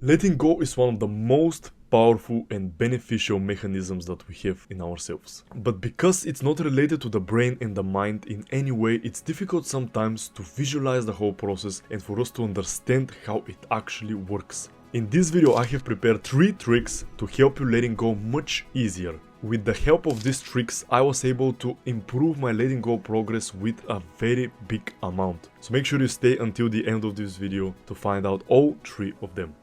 Letting go is one of the most powerful and beneficial mechanisms that we have in ourselves. But because it's not related to the brain and the mind in any way, it's difficult sometimes to visualize the whole process and for us to understand how it actually works. In this video I have prepared 3 tricks to help you letting go much easier. With the help of these tricks, I was able to improve my letting go progress with a very big amount. So make sure you stay until the end of this video to find out all 3 of them.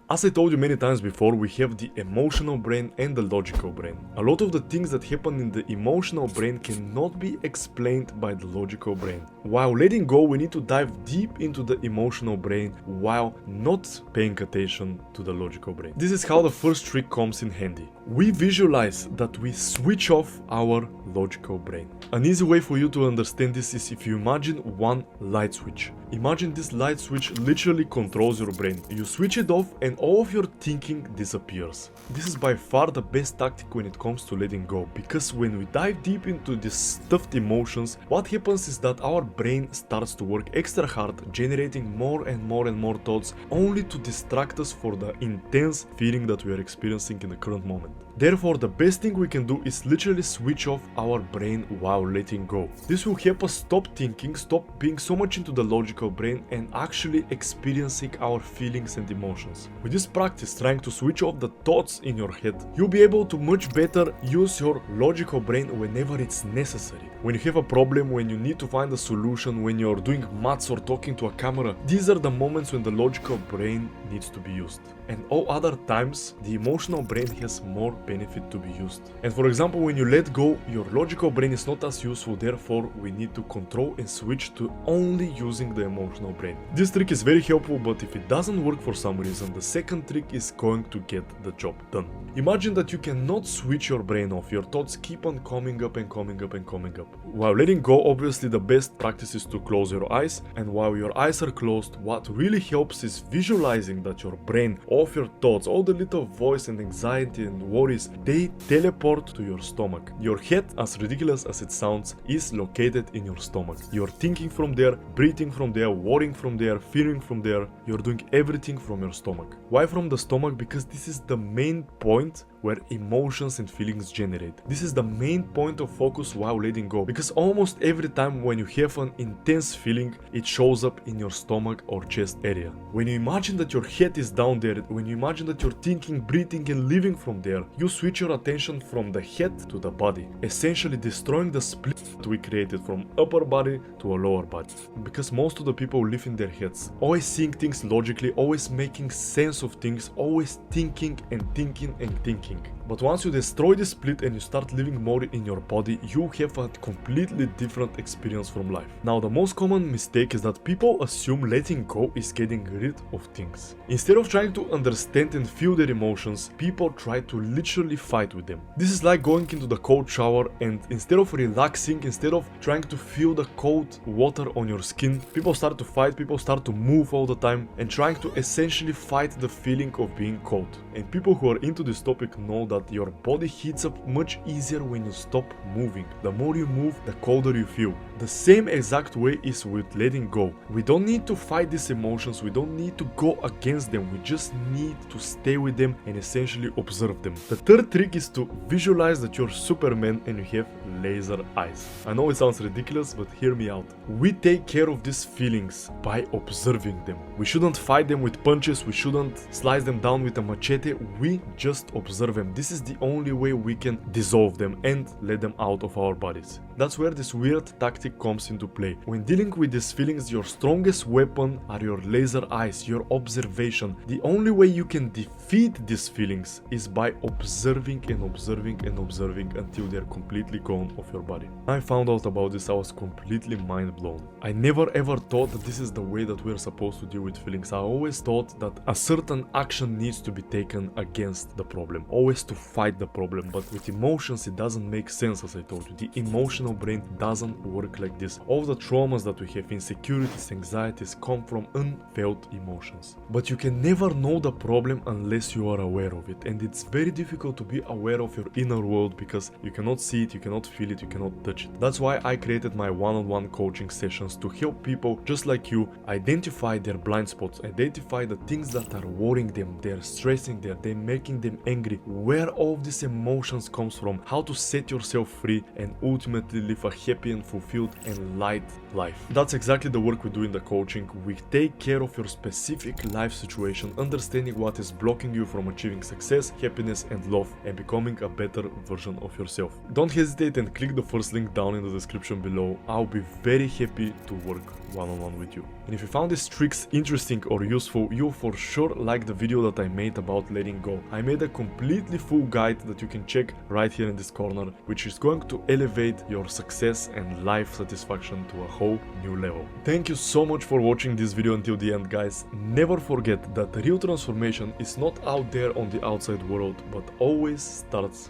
As I told you many times before, we have the emotional brain and the logical brain. A lot of the things that happen in the emotional brain cannot be explained by the logical brain. While letting go, we need to dive deep into the emotional brain while not paying attention to the logical brain. This is how the first trick comes in handy. We visualize that we switch off our logical brain. An easy way for you to understand this is if you imagine one light switch. Imagine this light switch literally controls your brain. You switch it off and all of your thinking disappears. This is by far the best tactic when it comes to letting go, because when we dive deep into these stuffed emotions, what happens is that our brain starts to work extra hard, generating more and more thoughts, only to distract us for the intense feeling that we are experiencing in the current moment. Therefore, the best thing we can do is literally switch off our brain while letting go. This will help us stop thinking, stop being so much into the logical brain and actually experiencing our feelings and emotions. With this practice, trying to switch off the thoughts in your head, you'll be able to much better use your logical brain whenever it's necessary. When you have a problem, when you need to find a solution, when you're doing maths or talking to a camera, these are the moments when the logical brain needs to be used. And all other times, the emotional brain has more benefit to be used. And for example, when you let go, your logical brain is not as useful, therefore we need to control and switch to only using the emotional brain. This trick is very helpful, but if it doesn't work for some reason, the second trick is going to get the job done. Imagine that you cannot switch your brain off, your thoughts keep on coming up and coming up and coming up. While letting go, obviously the best practice is to close your eyes, and while your eyes are closed, what really helps is visualizing that your brain, all of your thoughts, all the little voice and anxiety and worries, they teleport to your stomach. Your head, as ridiculous as it sounds, is located in your stomach. You're thinking from there, breathing from there, worrying from there, fearing from there. You're doing everything from your stomach. Why from the stomach? Because this is the main point where emotions and feelings generate. This is the main point of focus while letting go, because almost every time when you have an intense feeling, it shows up in your stomach or chest area. When you imagine that your head is down there, when you imagine that you're thinking, breathing and living from there, you switch your attention from the head to the body, essentially destroying the split that we created from upper body to a lower body. Because most of the people live in their heads, always seeing things logically, always making sense of things, always thinking and thinking and thinking. But once you destroy the split and you start living more in your body, you have a completely different experience from life. Now, the most common mistake is that people assume letting go is getting rid of things. Instead of trying to understand and feel their emotions, people try to literally fight with them. This is like going into the cold shower, and instead of relaxing, instead of trying to feel the cold water on your skin, people start to fight, people start to move all the time and trying to essentially fight the feeling of being cold. And people who are into this topic know that your body heats up much easier when you stop moving. The more you move, the colder you feel. The same exact way is with letting go. We don't need to fight these emotions, we don't need to go against them, we just need to stay with them and essentially observe them. The third trick is to visualize that you're Superman and you have laser eyes. I know it sounds ridiculous, but hear me out. We take care of these feelings by observing them. We shouldn't fight them with punches, we shouldn't slice them down with a machete, we just observe them. This is the only way we can dissolve them and let them out of our bodies. That's where this weird tactic comes into play. When dealing with these feelings, your strongest weapon are your laser eyes, your observation. The only way you can defeat these feelings is by observing and observing and observing until they're completely gone off your body. I found out about this, I was completely mind blown. I never ever thought that this is the way that we're supposed to deal with feelings. I always thought that a certain action needs to be taken against the problem. Always to fight the problem, but with emotions it doesn't make sense, as I told you. The emotional brain doesn't work like this. All the traumas that we have, insecurities, anxieties, come from unfelt emotions. But you can never know the problem unless you are aware of it, and it's very difficult to be aware of your inner world because you cannot see it, you cannot feel it, you cannot touch it. That's why I created my one-on-one coaching sessions to help people just like you identify their blind spots, identify the things that are worrying them, they're stressing them, they're making them angry, where all of these emotions comes from, how to set yourself free and ultimately live a happy and fulfilled and light life. That's exactly the work we do in the coaching. We take care of your specific life situation, understanding what is blocking you from achieving success, happiness and love, and becoming a better version of yourself. Don't hesitate and click the first link down in the description below. I'll be very happy to work one-on-one with you. And if you found these tricks interesting or useful, you'll for sure like the video that I made about letting go. I made a completely full guide that you can check right here in this corner, which is going to elevate your success and life satisfaction to a whole new level. Thank you so much for watching this video until the end, guys. Never forget that the real transformation is not out there on the outside world, but always starts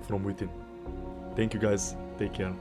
from within. Thank you guys, take care.